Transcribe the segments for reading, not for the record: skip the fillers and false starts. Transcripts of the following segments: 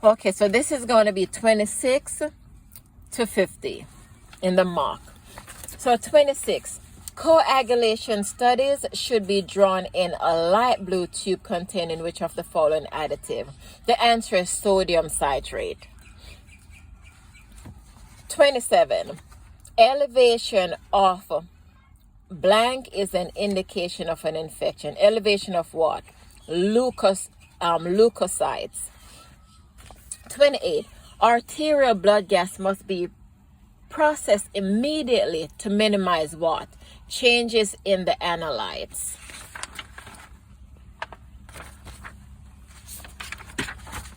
Okay, so this is going to be 26 to 50 in the mock. So 26. Coagulation studies should be drawn in a light blue tube containing which of the following additive? The answer is sodium citrate. 27. Elevation of blank is an indication of an infection. Elevation of what? Leukocytes. 28. Arterial blood gas must be processed immediately to minimize what? Changes in the analytes.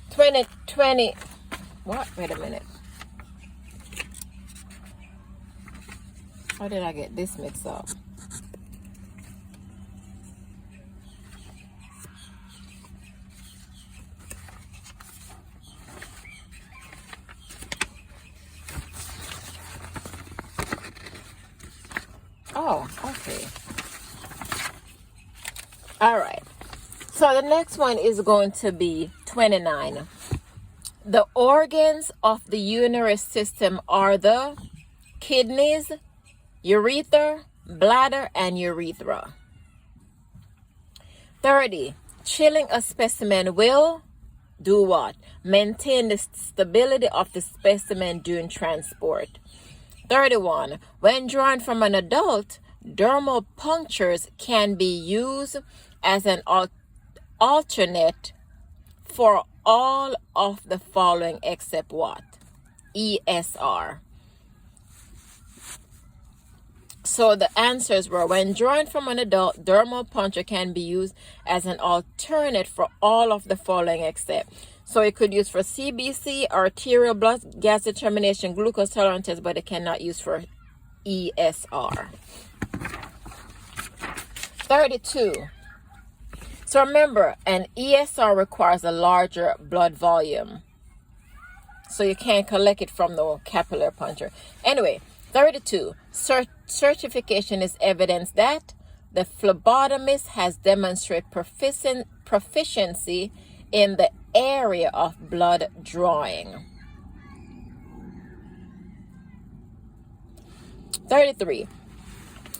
20. What? Wait a minute. How did I get this mixed up? Oh, okay. All right. So the next one is going to be 29. The organs of the urinary system are the kidneys, urethra, bladder, and urethra. 30. Chilling a specimen will do what? Maintain the stability of the specimen during transport. 31. When drawn from an adult, dermal punctures can be used as an alternate for all of the following except what? ESR. So the answers were, when drawn from an adult, dermal puncture can be used as an alternate for all of the following except. So it could use for CBC, arterial blood gas determination, glucose tolerance test, but it cannot use for ESR. 32. So remember, an ESR requires a larger blood volume. So you can't collect it from the capillary puncture. Anyway, 32. Certification is evidence that the phlebotomist has demonstrated proficiency in the area of blood drawing. 33.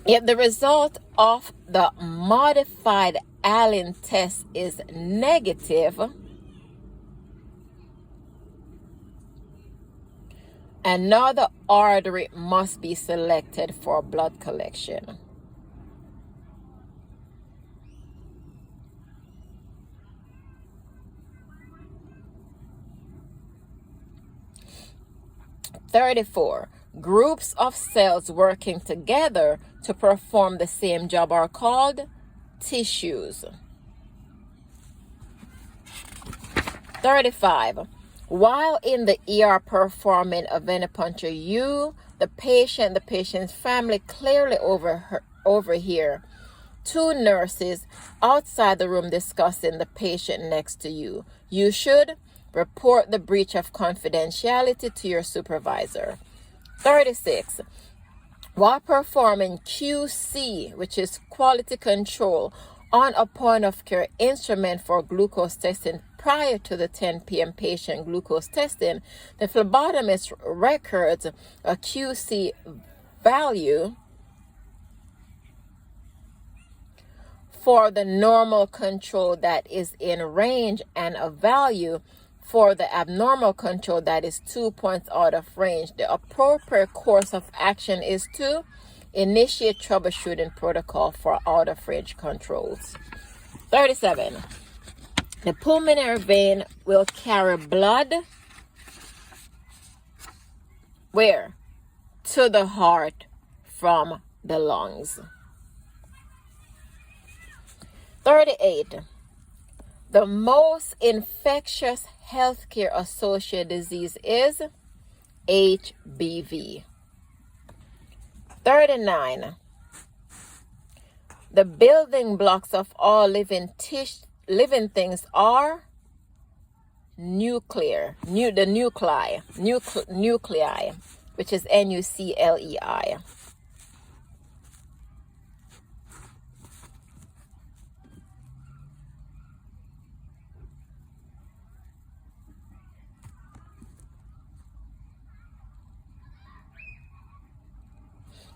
If the result of the modified Allen test is negative, another artery must be selected for blood collection. (34) Groups of cells working together to perform the same job are called tissues. 35. While in the ER performing a venipuncture, you, the patient's family clearly overhear two nurses outside the room discussing the patient next to you. You should report the breach of confidentiality to your supervisor. 36. While performing QC, which is quality control, on a point of care instrument for glucose testing prior to the 10 p.m. patient glucose testing, the phlebotomist records a QC value for the normal control that is in range and a value for the abnormal control that is 2 points out of range. The appropriate course of action is to initiate troubleshooting protocol for out of range controls. 37. The pulmonary vein will carry blood where? To the heart from the lungs. 38. The most infectious healthcare associated disease is HBV. 39. The building blocks of all living things are nuclei, which is nuclei.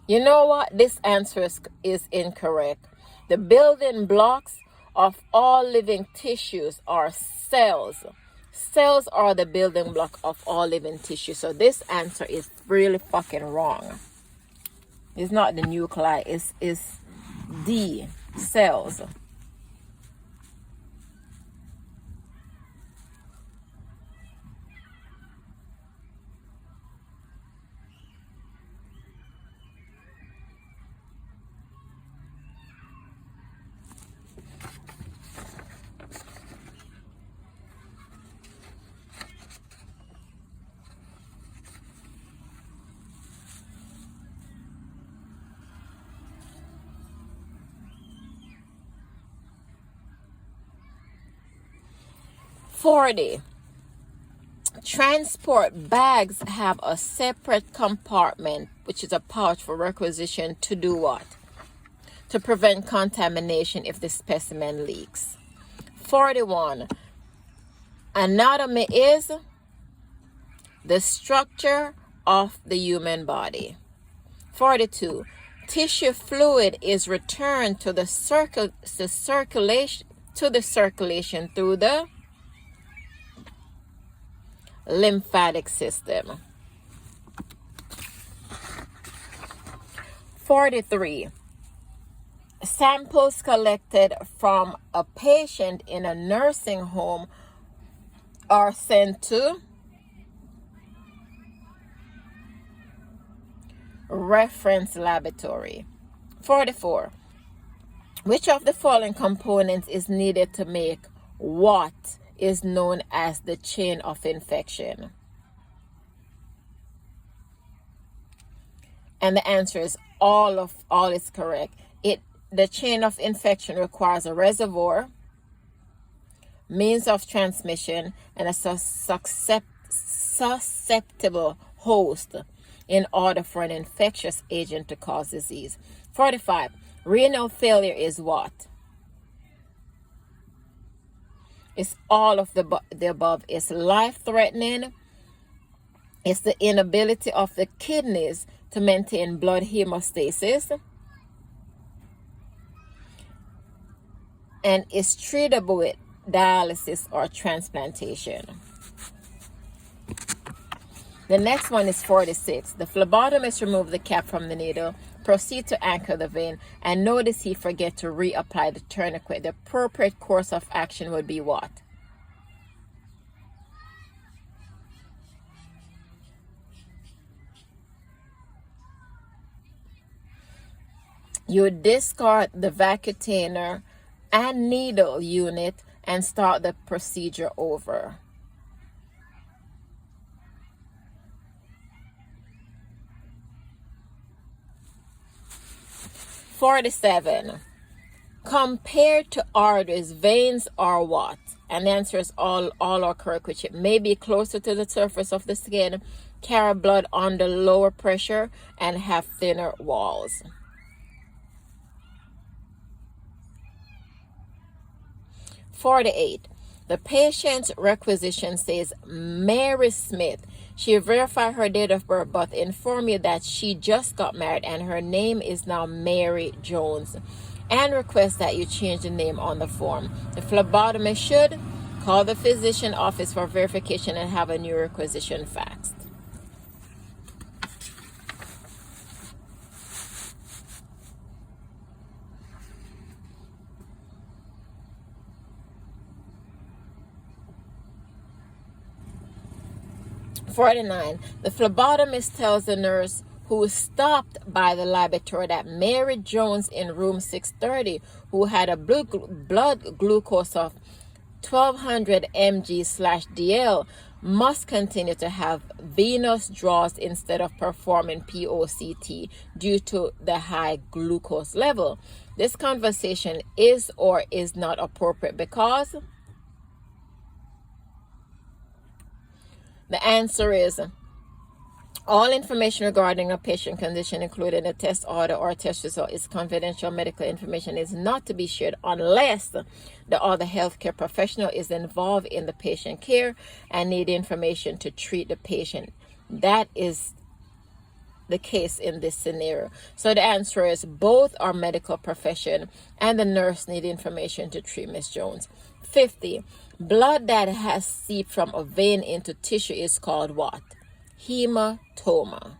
You know what? This answer is incorrect. The building blocks of all living tissues are cells. Cells are the building block of all living tissue. So this answer is really fucking wrong. It's not the nuclei. It's D, cells. $40. Transport bags have a separate compartment, which is a pouch for requisition to do what? To prevent contamination if the specimen leaks. 41. Anatomy is the structure of the human body. 42. Tissue fluid is returned to the circulation through the lymphatic system. 43. Samples collected from a patient in a nursing home are sent to reference laboratory. 44. Which of the following components is needed to make what is known as the chain of infection? And the answer is all is correct. The chain of infection requires a reservoir, means of transmission, and a susceptible host in order for an infectious agent to cause disease. 45. Renal failure is what? It's all of the above. It's life-threatening. It's the inability of the kidneys to maintain blood hemostasis. And is treatable with dialysis or transplantation. The next one is 46. The phlebotomist removed the cap from the needle, proceed to anchor the vein, and notice he forget to reapply the tourniquet. The appropriate course of action would be what? You would discard the vacutainer and needle unit and start the procedure over. $47. Compared to arteries, veins are what? And the answer is all are correct, which it may be closer to the surface of the skin, carry blood under lower pressure, and have thinner walls. 48. The patient's requisition says Mary Smith. She verified her date of birth but informed you that she just got married and her name is now Mary Jones, and requests that you change the name on the form. The phlebotomist should call the physician office for verification and have a new requisition faxed. $49. The phlebotomist tells the nurse who stopped by the laboratory that Mary Jones in room 630, who had a blood glucose of 1200 mg/dl, must continue to have venous draws instead of performing POCT due to the high glucose level. This conversation is or is not appropriate because the answer is all information regarding a patient condition, including a test order or test result, is confidential medical information, is not to be shared unless the other healthcare professional is involved in the patient care and need information to treat the patient. That is the case in this scenario? So the answer is both are medical profession and the nurse need information to treat Miss Jones. 50. Blood that has seeped from a vein into tissue is called what? Hematoma.